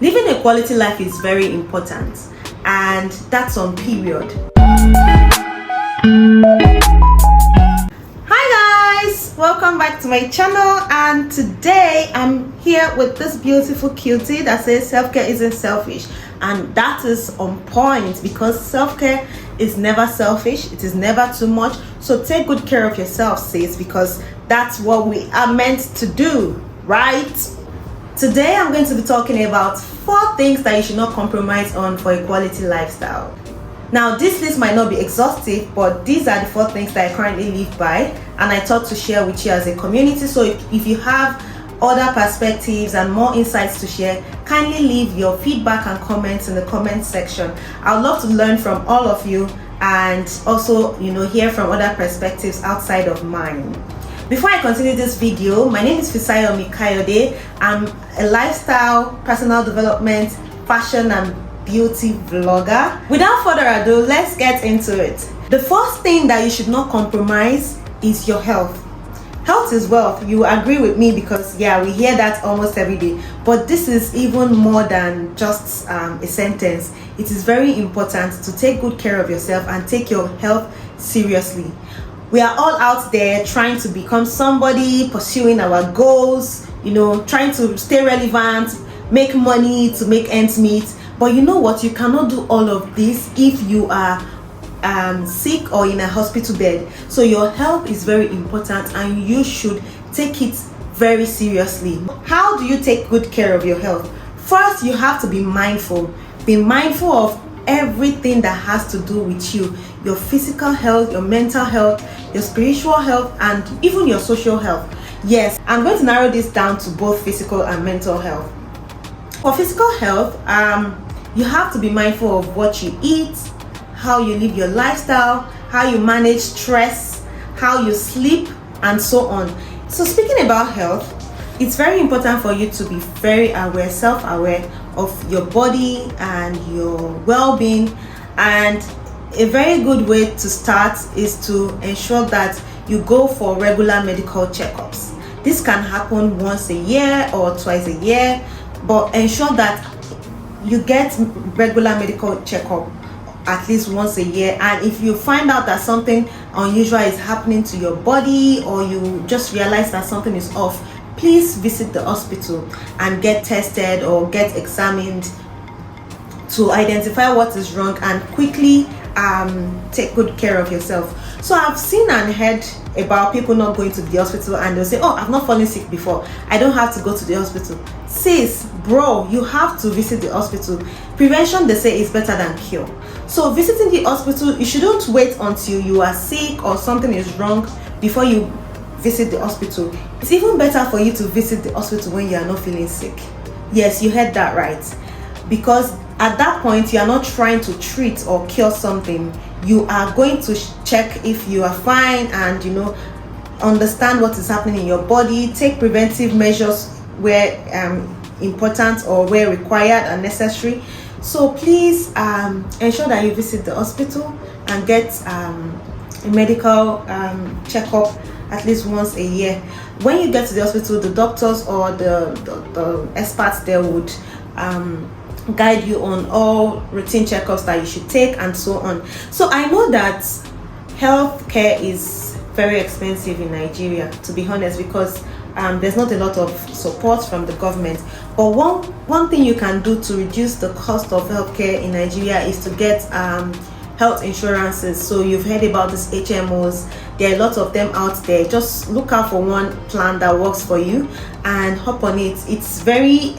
Living a quality life is very important, and that's on period. Hi guys, welcome back to my channel, and today I'm here with this beautiful cutie that says self-care isn't selfish, and that is on point because self-care is never selfish. It is never too much. So take good care of yourself, sis, because that's what we are meant to do, right? Today I'm going to be talking about 4 things that you should not compromise on for a quality lifestyle. Now, this list might not be exhaustive, but these are the 4 things that I currently live by, and I thought to share with you as a community. So if you have other perspectives and more insights to share, kindly leave your feedback and comments in the comment section. I'd love to learn from all of you and also, hear from other perspectives outside of mine. Before I continue this video, my name is Fisayomi Kayode. I'm a lifestyle, personal development, fashion and beauty vlogger. Without further ado, let's get into it. The first thing that you should not compromise is your health. Health is wealth. You agree with me because we hear that almost every day. But this is even more than just a sentence. It is very important to take good care of yourself and take your health seriously. We are all out there trying to become somebody, pursuing our goals, trying to stay relevant, make money to make ends meet. But you know what? You cannot do all of this if you are sick or in a hospital bed. So your health is very important and you should take it very seriously. How do you take good care of your health? First, you have to be mindful. Be mindful of everything that has to do with you, your physical health, your mental health, your spiritual health, and even your social health. Yes, I'm going to narrow this down to both physical and mental health. For physical health, you have to be mindful of what you eat, how you live your lifestyle, how you manage stress, how you sleep, and so on. So speaking about health, it's very important for you to be very aware, self-aware of your body and your well-being. And a very good way to start is to ensure that you go for regular medical checkups. This can happen once a year or twice a year, but ensure that you get regular medical checkup at least once a year. And if you find out that something unusual is happening to your body, or you just realize that something is off, please visit the hospital and get tested or get examined to identify what is wrong and quickly take good care of yourself. So I've seen and heard about people not going to the hospital, and they'll say, oh, I've not fallen sick before, I don't have to go to the hospital. Sis, bro, you have to visit the hospital. Prevention, they say, is better than cure. So visiting the hospital, you shouldn't wait until you are sick or something is wrong before you visit the hospital. It's even better for you to visit the hospital when you are not feeling sick. Yes, you heard that right. Because at that point, you are not trying to treat or cure something. You are going to check if you are fine and understand what is happening in your body, take preventive measures where important or where required and necessary. So please ensure that you visit the hospital and get a medical checkup at least once a year. When you get to the hospital, the doctors or the experts there would guide you on all routine checkups that you should take and so on. So I know that healthcare is very expensive in Nigeria, to be honest, because there's not a lot of support from the government. But one thing you can do to reduce the cost of healthcare in Nigeria is to get health insurances. So you've heard about these HMOs. There are a lot of them out there. Just look out for one plan that works for you and hop on it. It's very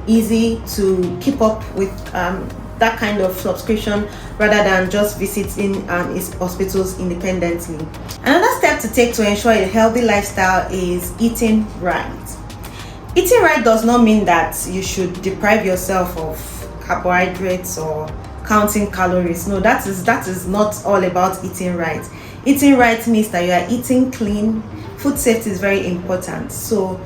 easy to keep up with that kind of subscription rather than just visiting hospitals independently. Another step to take to ensure a healthy lifestyle is eating right. Eating right does not mean that you should deprive yourself of carbohydrates or counting calories. No, that is not all about eating right. Eating right means that you are eating clean. Food safety is very important. So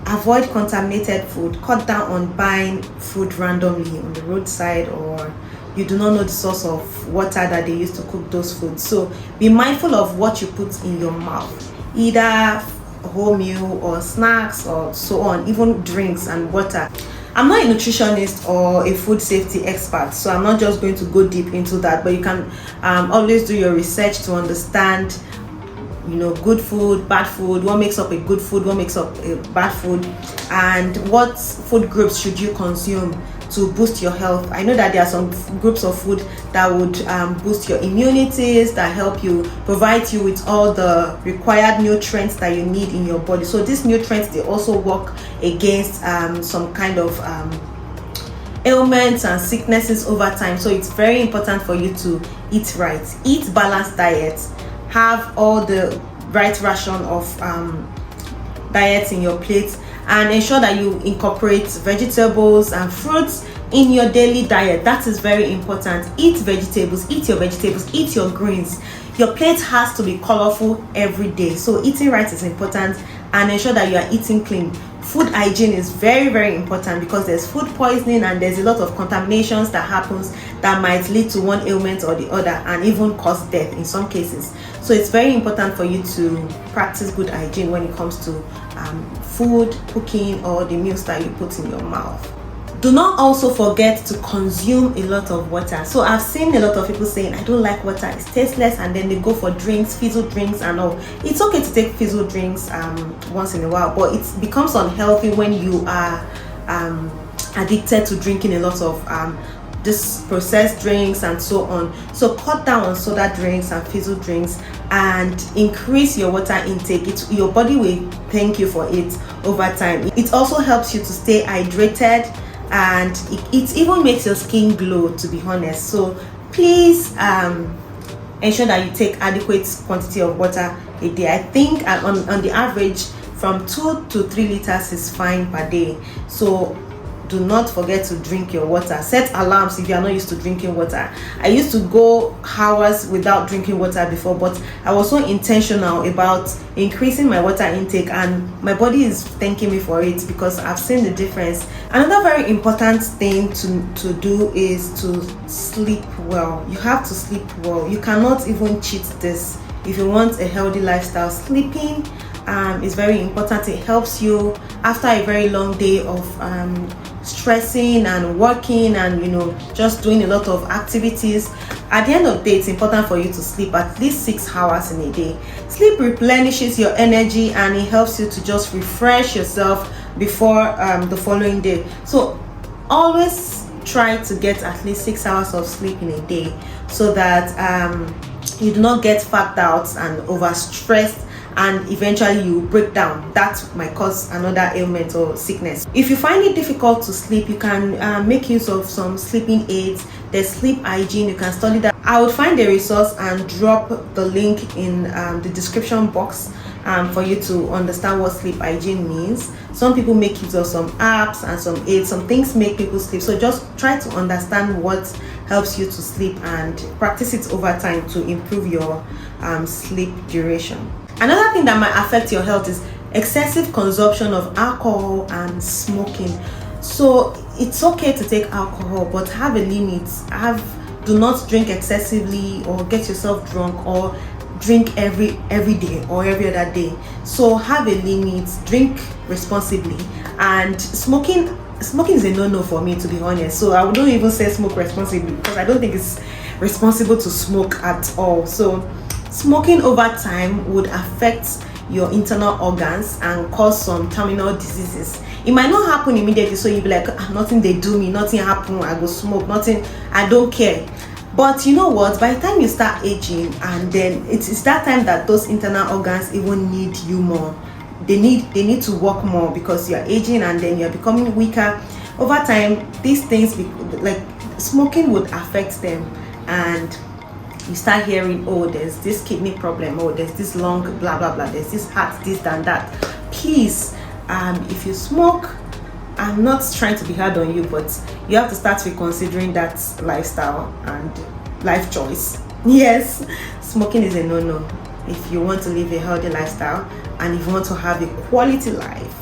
avoid contaminated food. Cut down on buying food randomly on the roadside, or you do not know the source of water that they use to cook those foods. So be mindful of what you put in your mouth, either whole meal or snacks or so on, even drinks and water. I'm not a nutritionist or a food safety expert, so I'm not just going to go deep into that, but you can always do your research to understand, good food, bad food, what makes up a good food, what makes up a bad food, and what food groups should you consume to boost your health. I know that there are some groups of food that would boost your immunities, that help you, provide you with all the required nutrients that you need in your body. So these nutrients, they also work against some kind of ailments and sicknesses over time. So it's very important for you to eat right, eat balanced diet, have all the right ration of diets in your plate, and ensure that you incorporate vegetables and fruits in your daily diet. That is very important. Eat vegetables, eat your vegetables, eat your greens. Your plate has to be colorful every day, so eating right is important, and ensure that you are eating clean. Food hygiene is very, very important, because there's food poisoning and there's a lot of contaminations that happens that might lead to one ailment or the other, and even cause death in some cases. So it's very important for you to practice good hygiene when it comes to food, cooking, or the meals that you put in your mouth. Do not also forget to consume a lot of water. So I've seen a lot of people saying, I don't like water, it's tasteless, and then they go for drinks, fizzy drinks and all. It's okay to take fizzy drinks once in a while, but it becomes unhealthy when you are addicted to drinking a lot of this processed drinks and so on. So cut down on soda drinks and fizzy drinks and increase your water intake. Your body will thank you for it over time. It also helps you to stay hydrated, and it even makes your skin glow, to be honest. So please ensure that you take adequate quantity of water a day. I think on the average from 2 to 3 liters is fine per day. So do not forget to drink your water. Set alarms if you are not used to drinking water. I used to go hours without drinking water before, but I was so intentional about increasing my water intake, and my body is thanking me for it, because I've seen the difference. Another very important thing to do is to sleep well. You have to sleep well. You cannot even cheat this. If you want a healthy lifestyle, sleeping is very important. It helps you after a very long day of stressing and working and just doing a lot of activities. At the end of the day, it's important for you to sleep at least 6 hours in a day. Sleep replenishes your energy, and it helps you to just refresh yourself before the following day. So always try to get at least 6 hours of sleep in a day, so that you do not get fagged out and overstressed, and eventually you break down. That might cause another ailment or sickness. If you find it difficult to sleep, you can make use of some sleeping aids. There's sleep hygiene. You can study that. I would find the resource and drop the link in the description box for you to understand what sleep hygiene means. Some people make use of some apps and some aids. Some things make people sleep, so just try to understand what helps you to sleep and practice it over time to improve your sleep duration. Another thing that might affect your health is excessive consumption of alcohol and smoking. So it's okay to take alcohol, but have a limit. Do not drink excessively or get yourself drunk, or drink every day or every other day. So have a limit, drink responsibly. And smoking is a no-no for me, to be honest. So I don't even say smoke responsibly, because I don't think it's responsible to smoke at all. So smoking over time would affect your internal organs and cause some terminal diseases. It might not happen immediately, so you'll be like, nothing they do me, nothing happen, I go smoke, nothing, I don't care. But you know what, by the time you start aging, and then it's that time that those internal organs even need you more. They need to work more, because you're aging and then you're becoming weaker. Over time, these things like smoking would affect them, and you start hearing, oh, there's this kidney problem, oh, there's this lung, blah blah blah, there's this heart, this and that. Please, if you smoke, I'm not trying to be hard on you, but you have to start reconsidering that lifestyle and life choice. Yes, smoking is a no-no if you want to live a healthy lifestyle and if you want to have a quality life.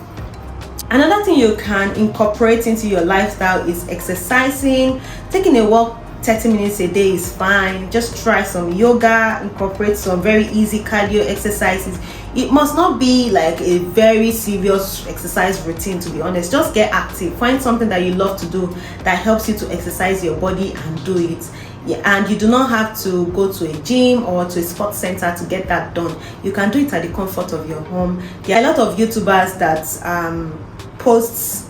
Another thing you can incorporate into your lifestyle is exercising, taking a walk 30 minutes a day is fine. Just try some yoga, incorporate some very easy cardio exercises. It must not be like a very serious exercise routine, to be honest. Just get active. Find something that you love to do that helps you to exercise your body and do it. Yeah, and you do not have to go to a gym or to a sports center to get that done. You can do it at the comfort of your home. There are a lot of YouTubers that posts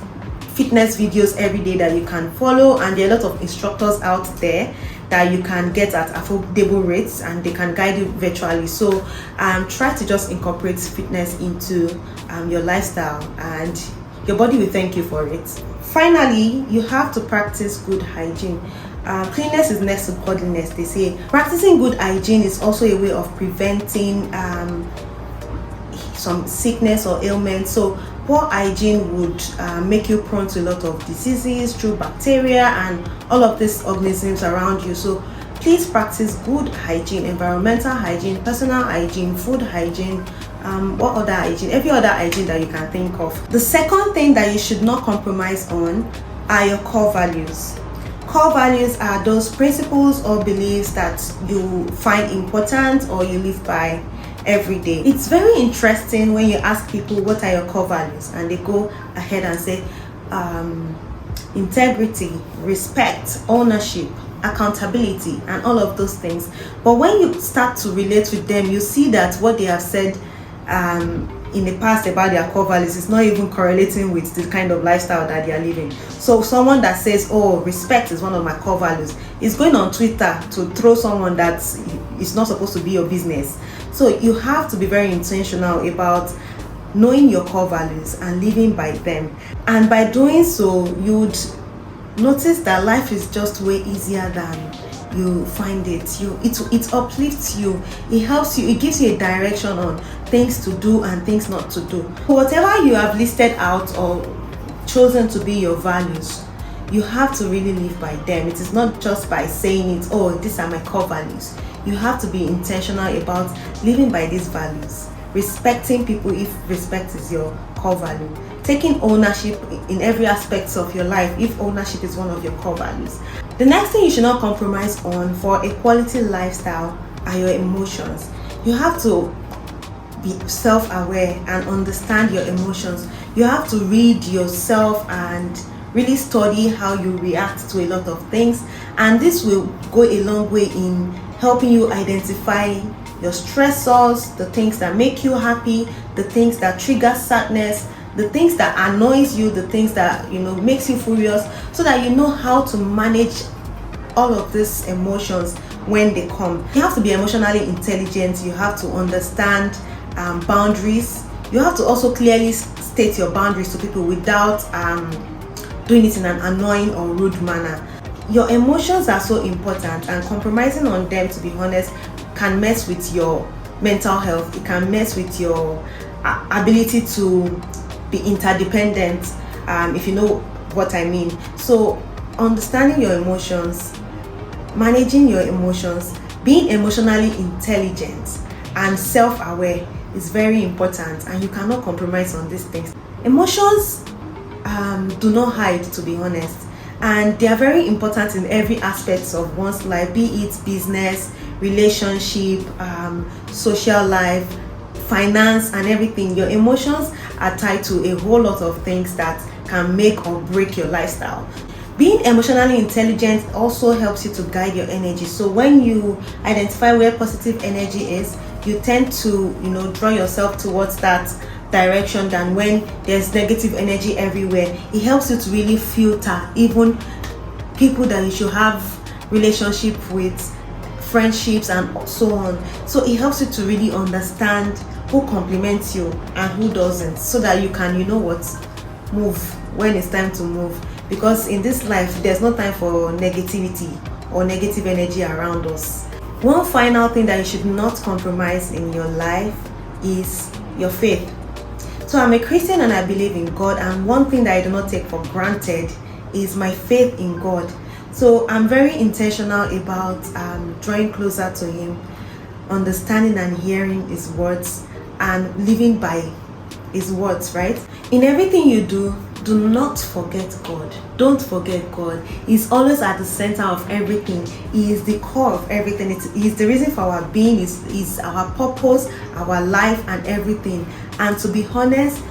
fitness videos every day that you can follow, and there are a lot of instructors out there that you can get at affordable rates, and they can guide you virtually. So try to just incorporate fitness into your lifestyle, and your body will thank you for it. Finally, you have to practice good hygiene. Cleanliness is next to godliness, they say. Practicing good hygiene is also a way of preventing some sickness or ailment. So poor hygiene would make you prone to a lot of diseases through bacteria and all of these organisms around you. So please practice good hygiene, environmental hygiene, personal hygiene, food hygiene, what other hygiene, every other hygiene that you can think of. The second thing that you should not compromise on are your core values. Core values are those principles or beliefs that you find important or you live by every day. It's very interesting when you ask people what are your core values, and they go ahead and say integrity, respect, ownership, accountability, and all of those things. But when you start to relate with them, you see that what they have said in the past about their core values is not even correlating with the kind of lifestyle that they are living. So someone that says, oh, respect is one of my core values, is going on Twitter to throw someone that is not supposed to be your business. So you have to be very intentional about knowing your core values and living by them. And by doing so, you'd notice that life is just way easier than you find it. It uplifts you, it helps you, it gives you a direction on things to do and things not to do. Whatever you have listed out or chosen to be your values, you have to really live by them. It is not just by saying it, oh, these are my core values. You have to be intentional about living by these values, respecting people if respect is your core value, taking ownership in every aspect of your life if ownership is one of your core values. The next thing you should not compromise on for a quality lifestyle are your emotions. You have to be self-aware and understand your emotions. You have to read yourself and really study how you react to a lot of things, and this will go a long way in helping you identify your stressors, the things that make you happy, the things that trigger sadness, the things that annoys you, the things that makes you furious, so that you know how to manage all of these emotions when they come. You have to be emotionally intelligent. You have to understand boundaries. You have to also clearly state your boundaries to people without doing it in an annoying or rude manner. Your emotions are so important, and compromising on them, to be honest, can mess with your mental health. It can mess with your ability to be interdependent, if you know what I mean. So understanding your emotions, managing your emotions, being emotionally intelligent and self-aware is very important, and you cannot compromise on these things. Emotions do not hide, to be honest, and they are very important in every aspect of one's life, be it business, relationship, social life, finance, and everything. Your emotions are tied to a whole lot of things that can make or break your lifestyle. Being emotionally intelligent also helps you to guide your energy. So when you identify where positive energy is, you tend to draw yourself towards that direction than when there's negative energy everywhere. It helps you to really filter even people that you should have relationship with, friendships, and so on. So it helps you to really understand who compliments you and who doesn't, so that you can move when it's time to move. Because in this life, there's no time for negativity or negative energy around us. One final thing that you should not compromise in your life is your faith. So I'm a Christian and I believe in God, and one thing that I do not take for granted is my faith in God. So I'm very intentional about drawing closer to Him, understanding and hearing His words, and living by His words, right? In everything you do, do not forget God. Don't forget God. He's always at the center of everything. He is the core of everything. He's the reason for our being. Is our purpose, our life, and everything. And to be honest,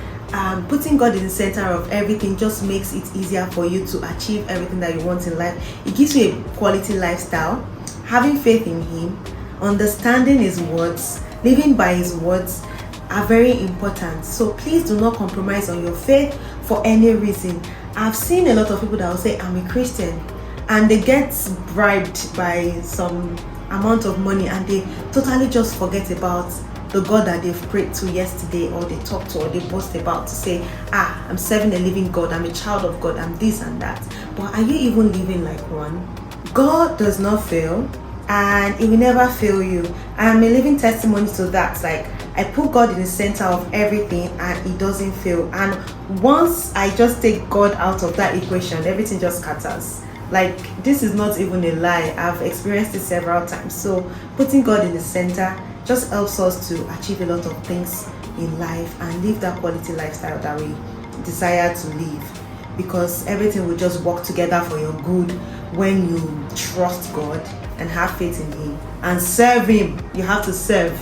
putting God in the center of everything just makes it easier for you to achieve everything that you want in life. It gives you a quality lifestyle. Having faith in Him, understanding His words, living by His words are very important. So please do not compromise on your faith for any reason. I've seen a lot of people that will say, I'm a Christian, and they get bribed by some amount of money and they totally just forget about the God that they've prayed to yesterday, or they talked to, or they boast about, to say, I'm serving a living God, I'm a child of God, I'm this and that. But are you even living like one? God does not fail, and He will never fail you. I am a living testimony to that. Like, I put God in the center of everything and He doesn't fail. And once I just take God out of that equation, everything just scatters. Like, this is not even a lie. I've experienced it several times. So putting God in the center just helps us to achieve a lot of things in life and live that quality lifestyle that we desire to live, because everything will just work together for your good when you trust God and have faith in Him and serve Him. You have to serve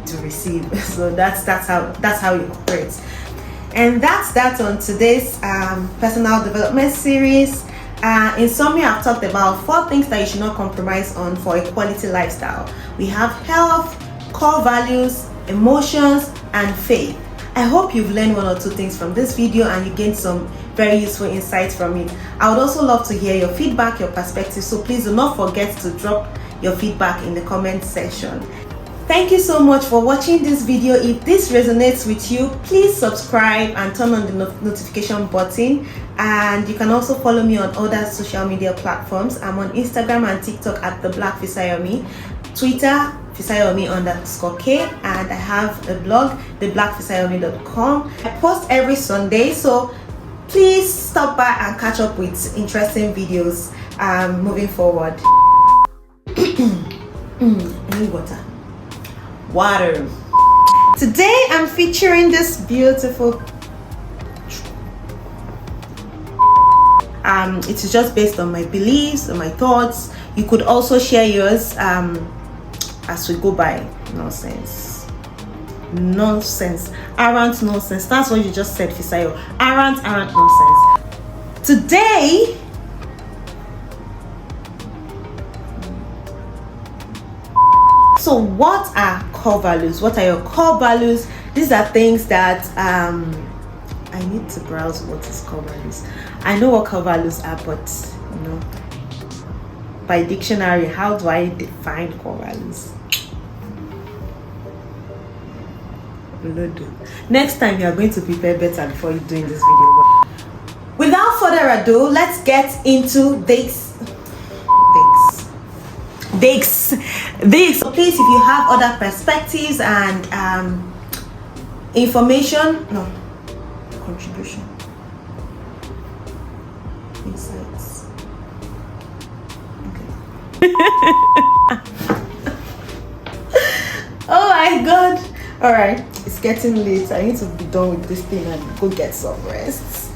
to receive. So that's how it operates. And that's that on today's personal development series. In summary, I've talked about 4 things that you should not compromise on for a quality lifestyle. We have health, core values, emotions, and faith. I hope you've learned 1 or 2 things from this video and you gained some very useful insights from it. I would also love to hear your feedback, your perspective, so please do not forget to drop your feedback in the comment section. Thank you so much for watching this video. If this resonates with you, please subscribe and turn on the notification button. And you can also follow me on other social media platforms. I'm on Instagram and TikTok at the Black Fisayomi, Twitter Fisayomi_K, and I have a blog, theblackfisayomi.com. I post every Sunday, so please stop by and catch up with interesting videos moving forward. I need water. Today I'm featuring this beautiful it is just based on my beliefs and my thoughts. You could also share yours as we go by. Nonsense, arrant nonsense. That's what you just said, Fisayo. Arrant nonsense. Today so what are core values? What are your core values? These are things that I need to browse what is core values. I know what core values are, but by dictionary, how do I define core values? Next time you are going to prepare better before you doing this video. Without further ado, let's get into this. So please, if you have other perspectives and contribution, insights. Okay. Oh my God! All right, it's getting late. I need to be done with this thing and go get some rest.